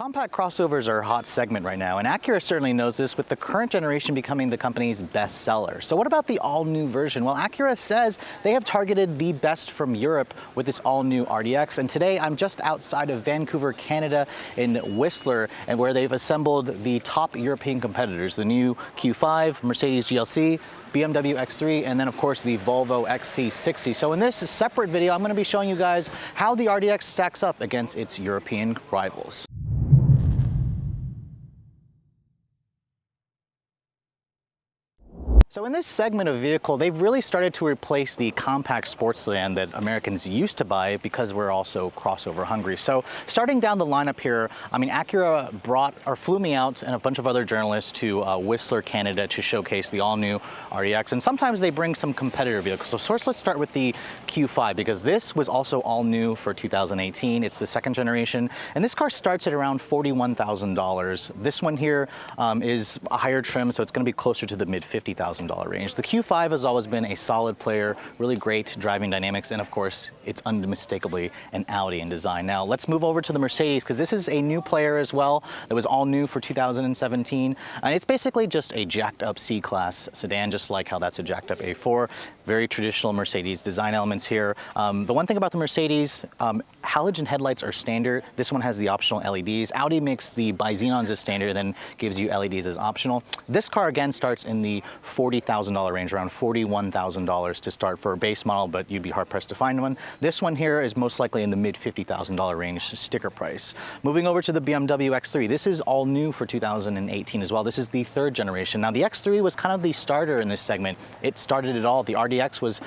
Compact crossovers are a hot segment right now, and Acura certainly knows this, with the current generation becoming the company's best seller. So what about the all-new version? Well, Acura says they have targeted the best from Europe with this all-new RDX, and today I'm just outside of Vancouver, Canada in Whistler, and where they've assembled the top European competitors, the new Q5, Mercedes GLC, Bmw X3, and then of course the Volvo XC60. So in this separate video, I'm going to be showing you guys how the RDX stacks up against its European rivals. So in this segment of vehicle, they've really started to replace the compact sports sedan that Americans used to buy because we're also crossover hungry. So starting down the lineup here, I mean, Acura flew me out and a bunch of other journalists to Whistler, Canada to showcase the all-new RDX. And sometimes they bring some competitor vehicles. So first, let's start with the Q5, because this was also all new for 2018. It's the second generation, and this car starts at around $41,000. This one here is a higher trim, so it's going to be closer to the mid $50,000 range. The Q5 has always been a solid player, really great driving dynamics, and of course, it's unmistakably an Audi in design. Now, let's move over to the Mercedes, because this is a new player as well. It was all new for 2017, and it's basically just a jacked up C-Class sedan, just like how that's a jacked up A4. Very traditional Mercedes design elements here. The one thing about the Mercedes, halogen headlights are standard. This one has the optional LEDs. Audi makes the bi-xenons as standard and then gives you LEDs as optional. This car again starts in the $40,000 range, around $41,000 to start for a base model, but you'd be hard pressed to find one. This one here is most likely in the mid $50,000 range sticker price. Moving over to the BMW X3, this is all new for 2018 as well. This is the third generation. Now the X3 was kind of the starter in this segment. It started it all. The RDX was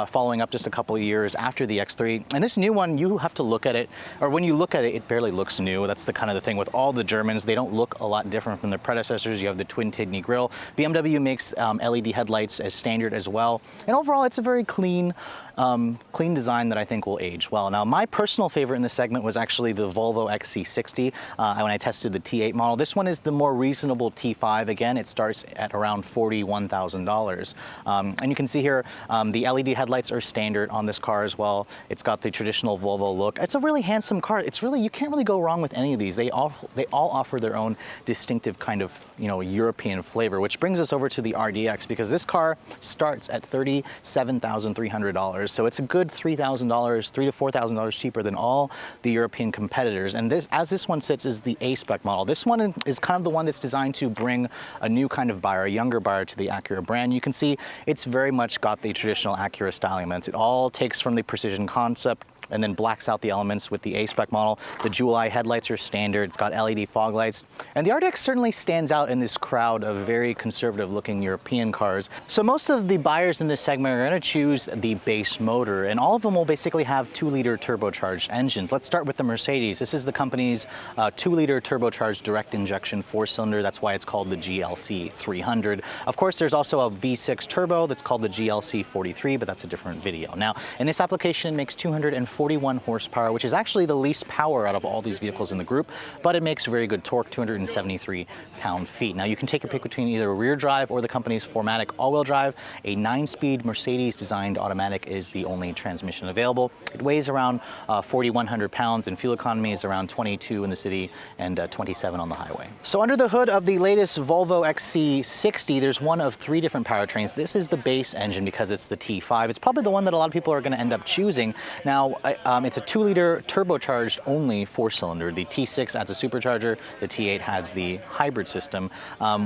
following up just a couple of years after the X3. And this new one, you have to look at it, or when you look at it, it barely looks new. That's the kind of the thing with all the Germans. They don't look a lot different from their predecessors. You have the twin kidney grille. BMW makes LED headlights as standard as well. And overall, it's a very clean design that I think will age well. Now, my personal favorite in this segment was actually the Volvo XC60 when I tested the T8 model. This one is the more reasonable T5. Again, it starts at around $41,000. And you can see here, the LED headlights are standard on this car as well. It's got the traditional Volvo look. It's a really handsome car. It's really, you can't really go wrong with any of these. They all offer their own distinctive kind of, European flavor, which brings us over to the RDX, because this car starts at $37,300. So it's a good $3,000, $3,000 to $4,000 cheaper than all the European competitors. And this one sits is the A-Spec model. This one is kind of the one that's designed to bring a new kind of buyer, a younger buyer, to the Acura brand. You can see it's very much got the traditional Acura style elements. It all takes from the precision concept and then blacks out the elements with the A-Spec model. The jewel eye headlights are standard. It's got LED fog lights. And the RDX certainly stands out in this crowd of very conservative looking European cars. So most of the buyers in this segment are going to choose the base motor, and all of them will basically have 2-liter turbocharged engines. Let's start with the Mercedes. This is the company's 2-liter turbocharged direct injection 4-cylinder. That's why it's called the GLC300. Of course, there's also a V6 turbo that's called the GLC43, but that's a different video. Now, in this application, it makes 241 horsepower, which is actually the least power out of all these vehicles in the group, but it makes very good torque, 273 pound-feet. Now, you can take your pick between either a rear drive or the company's 4MATIC all-wheel drive. A 9-speed Mercedes-designed automatic is the only transmission available. It weighs around 4,100 pounds, and fuel economy is around 22 in the city and 27 on the highway. So under the hood of the latest Volvo XC60, there's one of 3 different powertrains. This is the base engine because it's the T5. It's probably the one that a lot of people are going to end up choosing. Now, it's a 2-liter turbocharged only 4-cylinder. The T6 adds a supercharger. The T8 has the hybrid system.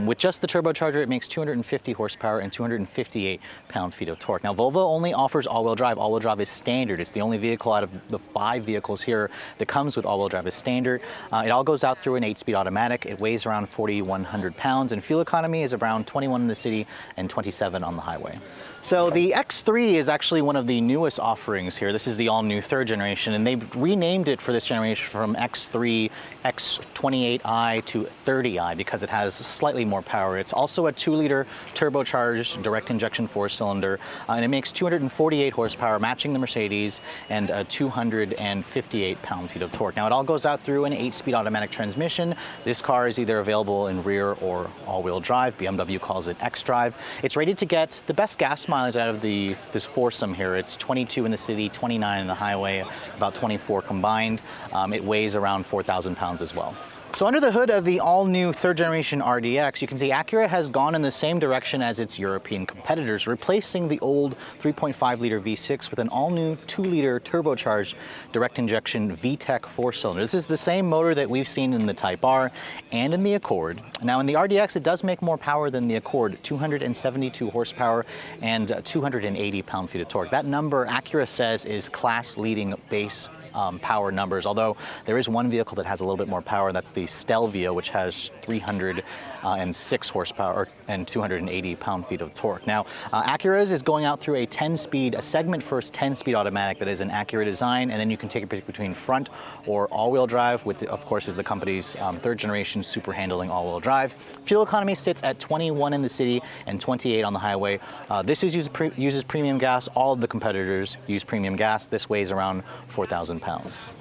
With just the turbocharger, it makes 250 horsepower and 258 pound-feet of torque. Now, Volvo only offers all-wheel drive. All-wheel drive is standard. It's the only vehicle out of the 5 vehicles here that comes with all-wheel drive as standard. It all goes out through an 8-speed automatic. It weighs around 4,100 pounds, and fuel economy is around 21 in the city and 27 on the highway. So the X3 is actually one of the newest offerings here. This is the all-new 3rd generation, and they've renamed it for this generation from X3, X28i to 30i because it has slightly more power. It's also a 2-liter turbocharged direct injection 4-cylinder, and it makes 248 horsepower, matching the Mercedes, and 258 pound-feet of torque. Now, it all goes out through an 8-speed automatic transmission. This car is either available in rear or all-wheel drive. BMW calls it X-Drive. It's rated to get the best gas mileage out of this foursome here. It's 22 in the city, 29 in the highway, about 24 combined. It weighs around 4,000 pounds as well. So under the hood of the all-new third generation RDX, you can see Acura has gone in the same direction as its European competitors, replacing the old 3.5-liter V6 with an all-new 2-liter turbocharged direct injection VTEC 4-cylinder. This is the same motor that we've seen in the Type R and in the Accord. Now in the RDX, it does make more power than the Accord, 272 horsepower and 280 pound-feet of torque. That number, Acura says, is class-leading base power numbers, although there is one vehicle that has a little bit more power. That's the Stelvio, which has 306 horsepower and 280 pound-feet of torque. Now, Acura's is going out through a 10-speed, a segment-first 10-speed automatic that is an Acura design, and then you can take it between front or all-wheel drive, with, of course, is the company's third-generation super handling all-wheel drive. Fuel economy sits at 21 in the city and 28 on the highway. This uses premium gas. All of the competitors use premium gas. This weighs around 4,000 pounds.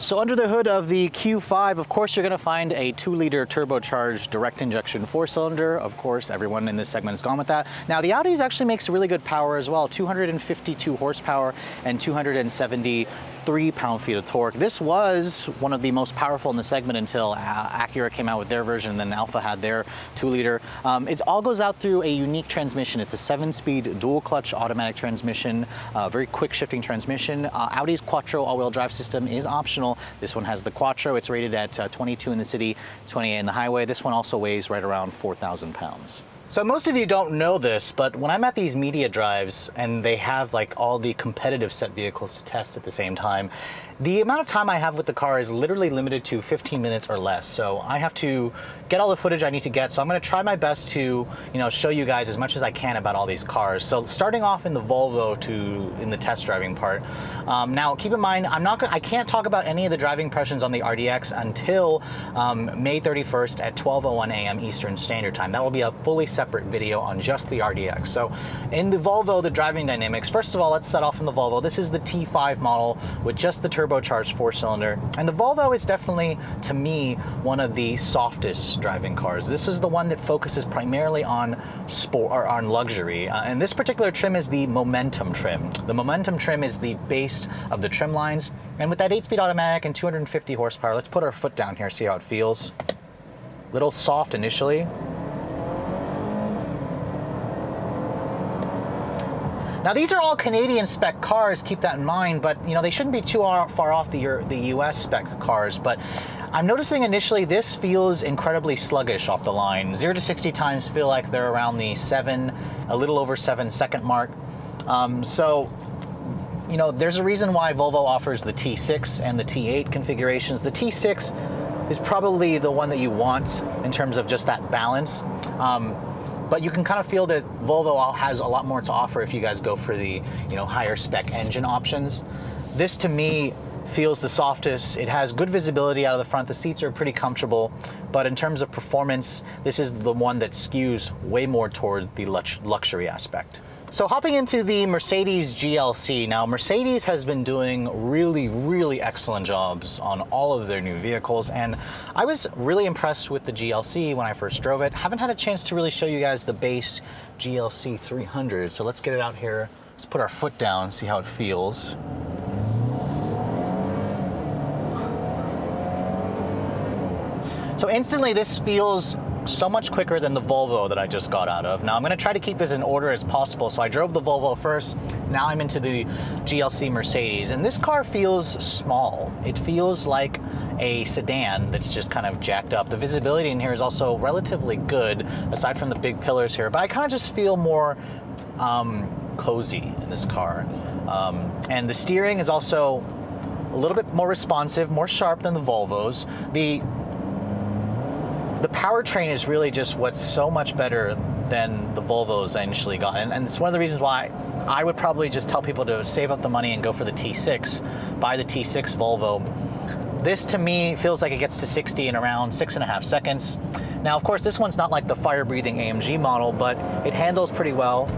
So under the hood of the Q5, of course, you're going to find a 2-liter turbocharged direct injection 4-cylinder. Of course, everyone in this segment has gone with that. Now, the Audi actually makes really good power as well, 252 horsepower and 273 pound-feet of torque. This was one of the most powerful in the segment until Acura came out with their version, and then Alfa had their 2-liter. It all goes out through a unique transmission. It's a 7-speed dual-clutch automatic transmission, very quick shifting transmission. Audi's Quattro all-wheel drive system is optional. This one has the Quattro. It's rated at 22 in the city, 28 in the highway. This one also weighs right around 4,000 pounds. So most of you don't know this, but when I'm at these media drives and they have like all the competitive set vehicles to test at the same time, the amount of time I have with the car is literally limited to 15 minutes or less. So I have to get all the footage I need to get. So I'm going to try my best to, show you guys as much as I can about all these cars. So starting off in the Volvo in the test driving part. Now keep in mind, I can't talk about any of the driving impressions on the RDX until May 31st at 12:01 a.m. Eastern Standard Time. That will be a fully separate video on just the RDX. So in the Volvo, the driving dynamics, first of all, let's set off in the Volvo. This is the T5 model with just the turbocharged 4-cylinder. And the Volvo is definitely, to me, one of the softest driving cars. This is the one that focuses primarily on sport or on luxury. And this particular trim is the Momentum trim. The Momentum trim is the base of the trim lines. And with that 8-speed automatic and 250 horsepower, let's put our foot down here, see how it feels. Little soft initially. Now these are all Canadian spec cars, keep that in mind, but they shouldn't be too far off the US spec cars. But I'm noticing initially this feels incredibly sluggish off the line. 0 to 60 times feel like they're around the a little over 7-second mark. There's a reason why Volvo offers the T6 and the T8 configurations. The T6 is probably the one that you want in terms of just that balance. But you can kind of feel that Volvo has a lot more to offer if you guys go for the higher spec engine options. This to me feels the softest. It has good visibility out of the front. The seats are pretty comfortable, but in terms of performance, this is the one that skews way more toward the luxury aspect. So hopping into the Mercedes GLC. Now Mercedes has been doing really, really excellent jobs on all of their new vehicles, and I was really impressed with the GLC when I first drove it. Haven't had a chance to really show you guys the base GLC300, so let's get it out here. Let's put our foot down, see how it feels. So instantly this feels so much quicker than the Volvo that I just got out of. Now I'm going to try to keep this in order as possible. So I drove the Volvo first, now I'm into the GLC Mercedes, and this car feels small. It feels like a sedan that's just kind of jacked up. The visibility in here is also relatively good, aside from the big pillars here, but I kind of just feel more cozy in this car. And the steering is also a little bit more responsive, more sharp than the Volvos. The powertrain is really just what's so much better than the Volvos I initially got. And it's one of the reasons why I would probably just tell people to save up the money and go for the T6, buy the T6 Volvo. This to me feels like it gets to 60 in around 6.5 seconds. Now, of course, this one's not like the fire-breathing AMG model, but it handles pretty well.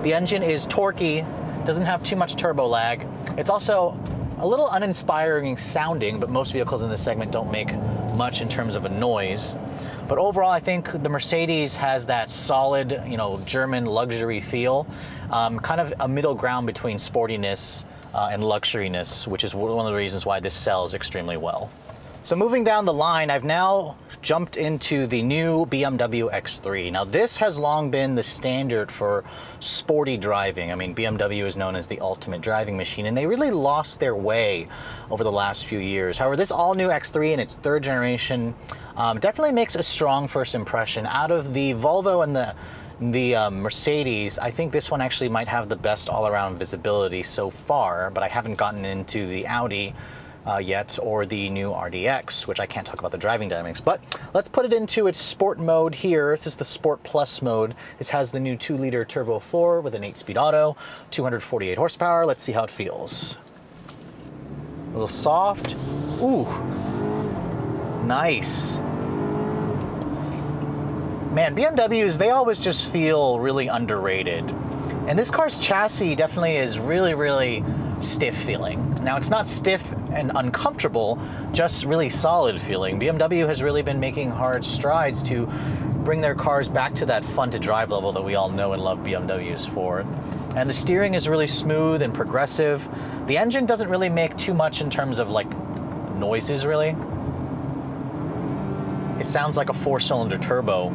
The engine is torquey, doesn't have too much turbo lag. It's also a little uninspiring sounding, but most vehicles in this segment don't make much in terms of a noise. But overall, I think the Mercedes has that solid, German luxury feel, kind of a middle ground between sportiness and luxuriness, which is one of the reasons why this sells extremely well. So moving down the line, I've now jumped into the new BMW X3. Now this has long been the standard for sporty driving. I mean, BMW is known as the ultimate driving machine, and they really lost their way over the last few years. However, this all-new X3 in its third generation definitely makes a strong first impression. Out of the Volvo and the Mercedes, I think this one actually might have the best all-around visibility so far, but I haven't gotten into the Audi yet, or the new RDX, which I can't talk about the driving dynamics. But let's put it into its sport mode here. This is the Sport Plus mode. This has the new 2-liter Turbo 4 with an 8-speed auto, 248 horsepower. Let's see how it feels. A little soft. Ooh, nice. Man, BMWs, they always just feel really underrated. And this car's chassis definitely is really, really stiff feeling. Now, it's not stiff and uncomfortable, just really solid feeling. BMW has really been making hard strides to bring their cars back to that fun to drive level that we all know and love BMWs for. And the steering is really smooth and progressive. The engine doesn't really make too much in terms of like noises, really. It sounds like a 4-cylinder turbo.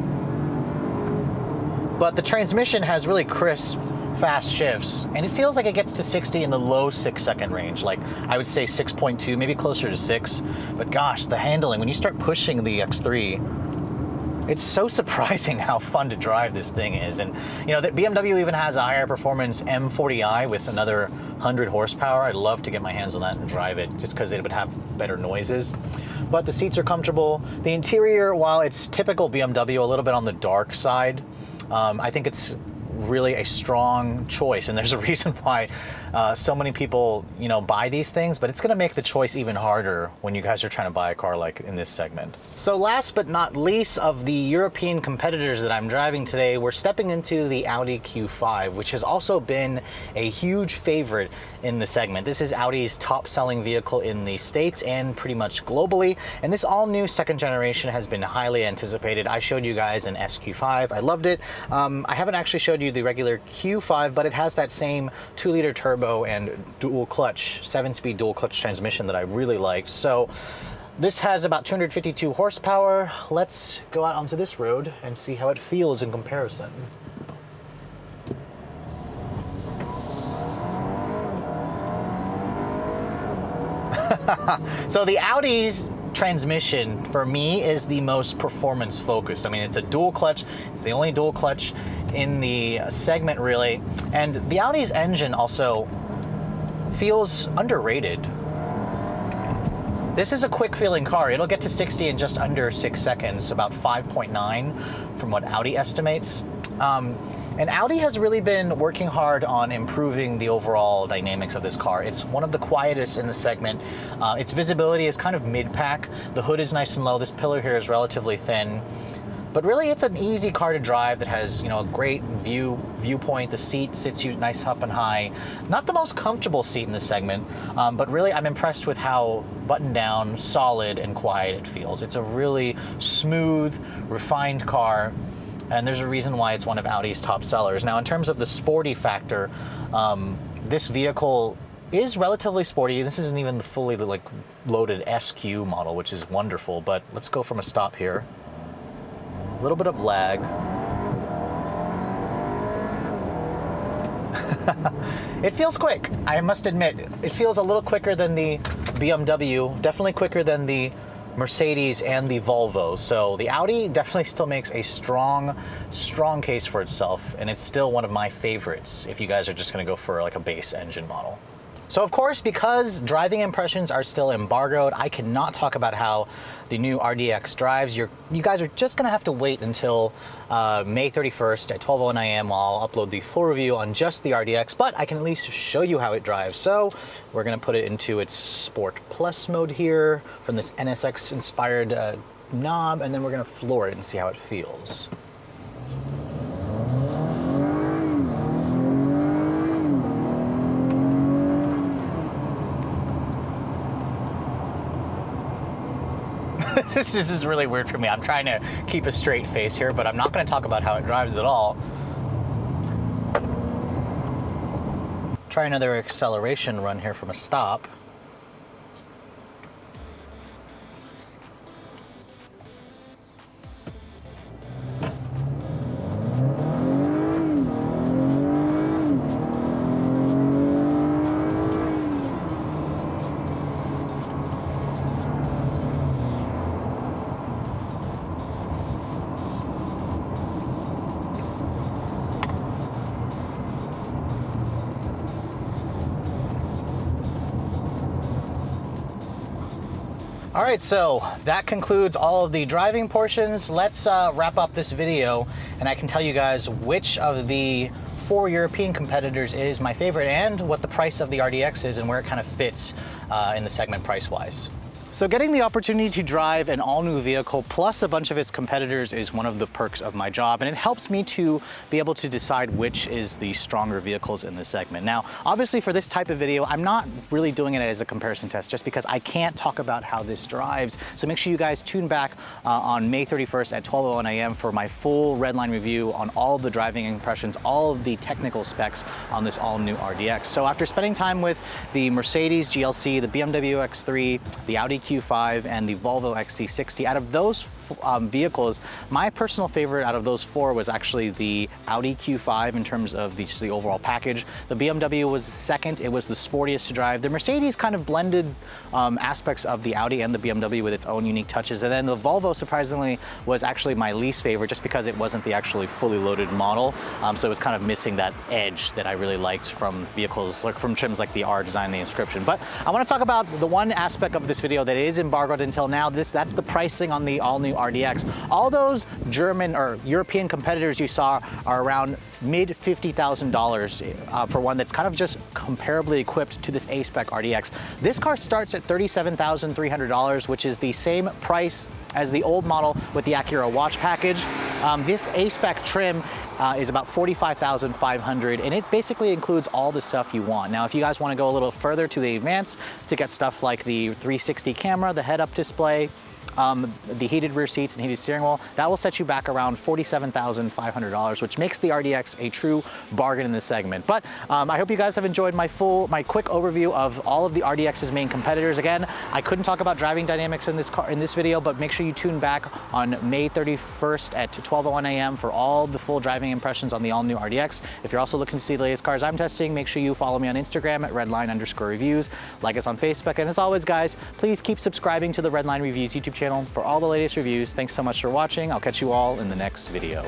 But the transmission has really crisp, fast shifts, and it feels like it gets to 60 in the low 6-second range. Like, I would say 6.2, maybe closer to 6. But gosh, the handling, when you start pushing the X3, it's so surprising how fun to drive this thing is. And you know, that BMW even has a higher performance M40i with another 100 horsepower. I'd love to get my hands on that and drive it, just because it would have better noises. But the seats are comfortable. The interior, while it's typical BMW, a little bit on the dark side, I think it's really a strong choice, and there's a reason why so many people, you know, buy these things, but it's going to make the choice even harder when you guys are trying to buy a car like in this segment. So last but not least of the European competitors that I'm driving today, we're stepping into the Audi Q5, which has also been a huge favorite in the segment. This is Audi's top-selling vehicle in the States and pretty much globally, and this all-new second generation has been highly anticipated. I showed you guys an SQ5. I loved it. I haven't actually showed you the regular Q5, but it has that same 2-liter turbo and dual clutch, 7-speed dual clutch transmission that I really liked. So this has about 252 horsepower. Let's go out onto this road and see how it feels in comparison. So the Audi's transmission for me is the most performance focused. I mean, it's a dual clutch. It's the only dual clutch in the segment, really. And the Audi's engine also feels underrated. This is a quick feeling car. It'll get to 60 in just under 6 seconds, about 5.9 from what Audi estimates. And Audi has really been working hard on improving the overall dynamics of this car. It's one of the quietest in the segment. Its visibility is kind of mid-pack. The hood is nice and low. This pillar here is relatively thin. But really, it's an easy car to drive that has, you know, a great viewpoint. The seat sits you nice up and high. Not the most comfortable seat in the segment, but really I'm impressed with how buttoned down, solid, and quiet it feels. It's a really smooth, refined car, and there's a reason why it's one of Audi's top sellers. Now, in terms of the sporty factor, this vehicle is relatively sporty. This isn't even the fully like loaded SQ model, which is wonderful, but let's go from a stop here. A little bit of lag. It feels quick, I must admit. It feels a little quicker than the BMW, definitely quicker than the Mercedes and the Volvo. So the Audi definitely still makes a strong case for itself, and it's still one of my favorites if you guys are just gonna go for like a base engine model. So of course, because driving impressions are still embargoed, I cannot talk about how the new RDX drives. You guys are just gonna have to wait until May 31st at 12:01 a.m. I'll upload the full review on just the RDX, but I can at least show you how it drives. So we're gonna put it into its Sport Plus mode here from this NSX inspired knob, and then we're gonna floor it and see how it feels. This is really weird for me. I'm trying to keep a straight face here, but I'm not going to talk about how it drives at all. Try another acceleration run here from a stop. All right, so that concludes all of the driving portions. Let's wrap up this video, and I can tell you guys which of the 4 European competitors is my favorite and what the price of the RDX is and where it kind of fits in the segment price-wise. So getting the opportunity to drive an all-new vehicle plus a bunch of its competitors is one of the perks of my job, and it helps me to be able to decide which is the stronger vehicles in the segment. Now, obviously for this type of video, I'm not really doing it as a comparison test just because I can't talk about how this drives. So make sure you guys tune back on May 31st at 12:01 a.m. for my full Redline review on all of the driving impressions, all of the technical specs on this all-new RDX. So after spending time with the Mercedes GLC, the Bmw X3, the Audi Q5, and the Volvo XC60, out of those vehicles, my personal favorite out of those 4 was actually the Audi Q5 in terms of just the overall package. The BMW was second. It was the sportiest to drive. The Mercedes kind of blended aspects of the Audi and the BMW with its own unique touches. And then the Volvo, surprisingly, was actually my least favorite just because it wasn't the actually fully loaded model. So it was kind of missing that edge that I really liked from vehicles, like from trims like the R design, the inscription. But I want to talk about the one aspect of this video that is embargoed until now. That's the pricing on the all-new RDX. All those German or European competitors you saw are around mid $50,000 for one that's kind of just comparably equipped to this A-Spec RDX. This car starts at $37,300, which is the same price as the old model with the Acura watch package. This A-Spec trim is about $45,500, and it basically includes all the stuff you want. Now, if you guys want to go a little further to the advanced to get stuff like the 360 camera, the head-up display, the heated rear seats and heated steering wheel, that will set you back around $47,500, which makes the RDX a true bargain in this segment. But I hope you guys have enjoyed my quick overview of all of the RDX's main competitors. Again, I couldn't talk about driving dynamics in this video, but make sure you tune back on May 31st at 12:01 a.m. for all the full driving impressions on the all-new RDX. If you're also looking to see the latest cars I'm testing, make sure you follow me on Instagram at redline_reviews, like us on Facebook, and as always, guys, please keep subscribing to the Redline Reviews YouTube channel for all the latest reviews. Thanks so much for watching. I'll catch you all in the next video.